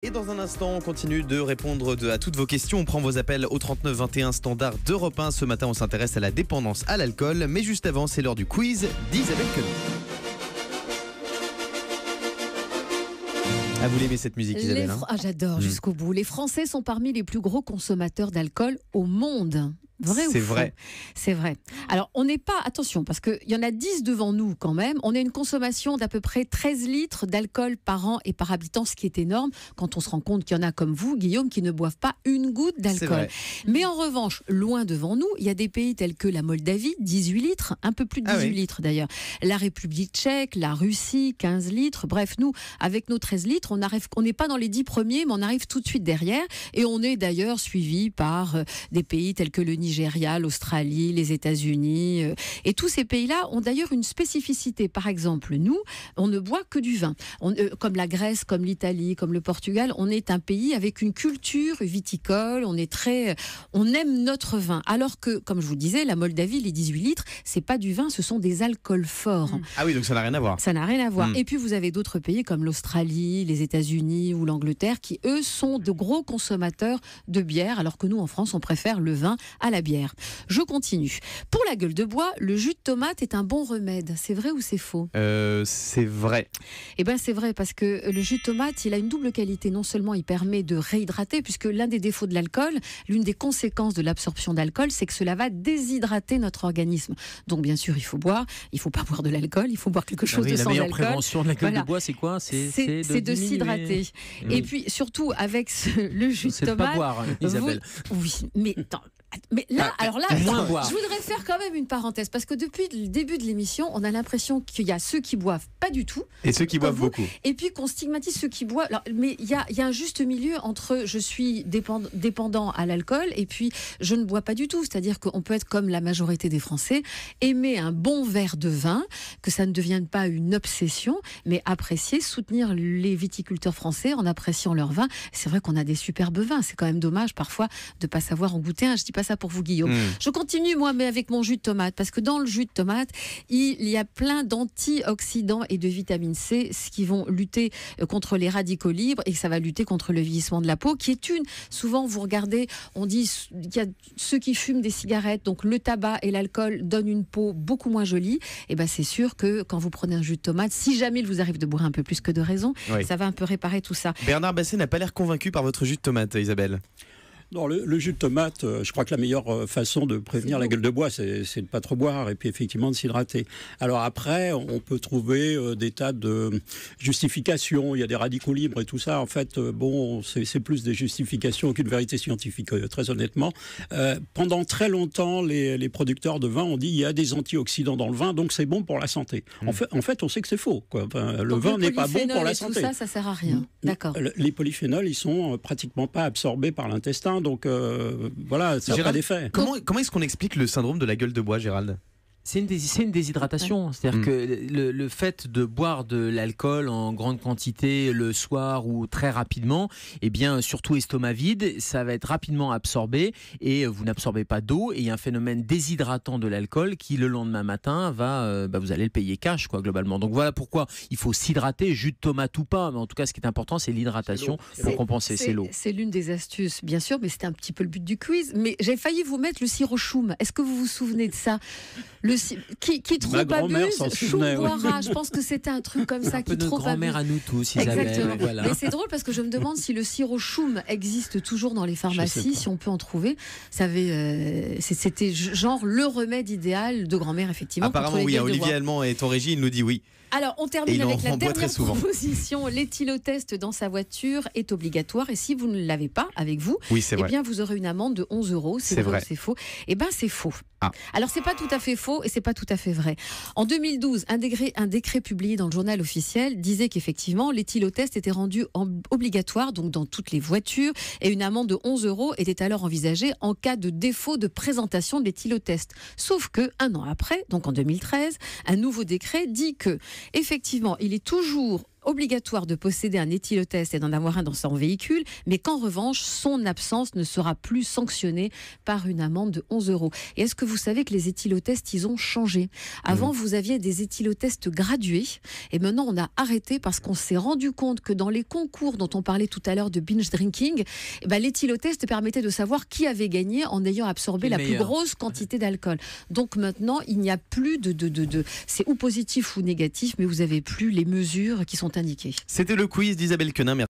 Et dans un instant, on continue de répondre à toutes vos questions. On prend vos appels au 39 21 standard d'Europe 1. Ce matin, on s'intéresse à la dépendance à l'alcool. Mais juste avant, c'est l'heure du quiz d'Isabelle Queneau. Ah, vous l'aimez cette musique, Isabelle, J'adore jusqu'au bout. Les Français sont parmi les plus gros consommateurs d'alcool au monde. Vrai ou faux ? C'est vrai. C'est vrai. Alors, on n'est pas... Attention, parce qu'il y en a 10 devant nous quand même. On a une consommation d'à peu près 13 litres d'alcool par an et par habitant, ce qui est énorme quand on se rend compte qu'il y en a comme vous, Guillaume, qui ne boivent pas une goutte d'alcool. Mais en revanche, loin devant nous, il y a des pays tels que la Moldavie, 18 litres, un peu plus de 18 litres d'ailleurs. La République tchèque, la Russie, 15 litres. Bref, nous, avec nos 13 litres, on n'est pas dans les 10 premiers, mais on arrive tout de suite derrière. Et on est d'ailleurs suivi par des pays tels que le Nigeria, l'Australie, les États-Unis. Et tous ces pays-là ont d'ailleurs une spécificité. Par exemple, nous, on ne boit que du vin. Comme la Grèce, comme l'Italie, comme le Portugal, on est un pays avec une culture viticole. On aime notre vin. Alors que, comme je vous disais, la Moldavie, les 18 litres, c'est pas du vin, ce sont des alcools forts. Ah oui, donc ça n'a rien à voir. Ça n'a rien à voir. Et puis vous avez d'autres pays comme l'Australie, les États-Unis ou l'Angleterre qui, eux, sont de gros consommateurs de bière, alors que nous, en France, on préfère le vin à la bière. Je continue. Pour la gueule de bois, le jus de tomate est un bon remède. C'est vrai ou c'est faux ? C'est vrai. Eh bien, c'est vrai, parce que le jus de tomate, il a une double qualité. Non seulement il permet de réhydrater, puisque l'un des défauts de l'alcool, l'une des conséquences de l'absorption d'alcool, c'est que cela va déshydrater notre organisme. Donc, bien sûr, il faut boire. Il ne faut pas boire de l'alcool, il faut boire quelque chose de sans alcool. La meilleure prévention de la gueule de bois, c'est quoi ? C'est de s'hydrater. Et puis, surtout, avec le jus de tomate... C'est de pas boire, Isabelle. Oui, mais attends... Mais là, je voudrais faire quand même une parenthèse, parce que depuis le début de l'émission, on a l'impression qu'il y a ceux qui boivent pas du tout. Et ceux qui boivent beaucoup. Et puis qu'on stigmatise ceux qui boivent. Alors, mais il y a un juste milieu entre je suis dépendant à l'alcool et puis je ne bois pas du tout. C'est-à-dire qu'on peut être comme la majorité des Français, aimer un bon verre de vin, que ça ne devienne pas une obsession, mais apprécier, soutenir les viticulteurs français en appréciant leur vin. C'est vrai qu'on a des superbes vins. C'est quand même dommage parfois de pas savoir en goûter un. Je dis pas ça pour vous, Guillaume. Je continue, moi, mais avec mon jus de tomate, parce que dans le jus de tomate, il y a plein d'antioxydants et de vitamine C, ce qui vont lutter contre les radicaux libres, et ça va lutter contre le vieillissement de la peau, qui est souvent, vous regardez, on dit qu'il y a ceux qui fument des cigarettes, donc le tabac et l'alcool donnent une peau beaucoup moins jolie. Et ben c'est sûr que quand vous prenez un jus de tomate, si jamais il vous arrive de boire un peu plus que de raison, ça va un peu réparer tout ça. Bernard Basset n'a pas l'air convaincu par votre jus de tomate, Isabelle. Non, le jus de tomate, je crois que la meilleure façon de prévenir la gueule de bois, c'est de pas trop boire et puis effectivement de s'hydrater. Alors après, on peut trouver des tas de justifications. Il y a des radicaux libres et tout ça. En fait, c'est plus des justifications qu'une vérité scientifique, très honnêtement. Pendant très longtemps, les producteurs de vin ont dit il y a des antioxydants dans le vin, donc c'est bon pour la santé. En fait, on sait que c'est faux, quoi. Enfin, le vin n'est pas bon pour la santé. Tout ça sert à rien. D'accord. Les polyphénols, ils sont pratiquement pas absorbés par l'intestin. Donc voilà, ça n'a pas d'effet. Comment est-ce qu'on explique le syndrome de la gueule de bois, Gérald ? C'est une déshydratation. C'est-à-dire que le fait de boire de l'alcool en grande quantité le soir ou très rapidement, eh bien, surtout estomac vide, ça va être rapidement absorbé et vous n'absorbez pas d'eau. Et il y a un phénomène déshydratant de l'alcool qui, le lendemain matin, vous allez le payer cash, quoi, globalement. Donc voilà pourquoi il faut s'hydrater, jus de tomate ou pas. Mais en tout cas, ce qui est important, c'est l'hydratation pour compenser. C'est l'eau. C'est l'une des astuces, bien sûr, mais c'était un petit peu le but du quiz. Mais j'ai failli vous mettre le sirop choum. Est-ce que vous vous souvenez de ça ? Qui trop abuse, choum boira. Je pense que c'était un truc comme ça qui trop abuse. Grand-mère à nous tous, Isabelle. Exactement. Voilà. Mais c'est drôle parce que je me demande si le sirop choum existe toujours dans les pharmacies, si on peut en trouver. C'était genre le remède idéal de grand-mère, effectivement. Apparemment, oui. Olivier Allemand est en régie, il nous dit oui. Alors, on termine avec la dernière proposition. L'éthylotest dans sa voiture est obligatoire. Et si vous ne l'avez pas avec vous, bien, vous aurez une amende de 11 €. C'est vrai ou c'est faux ? Eh bien, c'est faux. Alors, c'est pas tout à fait faux et c'est pas tout à fait vrai. En 2012, un décret publié dans le journal officiel disait qu'effectivement, l'éthylotest était rendu obligatoire, donc dans toutes les voitures, et une amende de 11 € était alors envisagée en cas de défaut de présentation de l'éthylotest. Sauf que, un an après, donc en 2013, un nouveau décret dit que, effectivement, il est toujours obligatoire de posséder un éthylotest et d'en avoir un dans son véhicule, mais qu'en revanche, son absence ne sera plus sanctionnée par une amende de 11 €. Et est-ce que vous savez que les éthylotests, ils ont changé ? Avant, vous aviez des éthylotests gradués, et maintenant, on a arrêté parce qu'on s'est rendu compte que dans les concours dont on parlait tout à l'heure de binge drinking, l'éthylotest permettait de savoir qui avait gagné en ayant absorbé la plus grosse quantité d'alcool. Donc maintenant, il n'y a plus c'est ou positif ou négatif, mais vous n'avez plus les mesures qui sont indiquées. C'était le quiz d'Isabelle Quenin.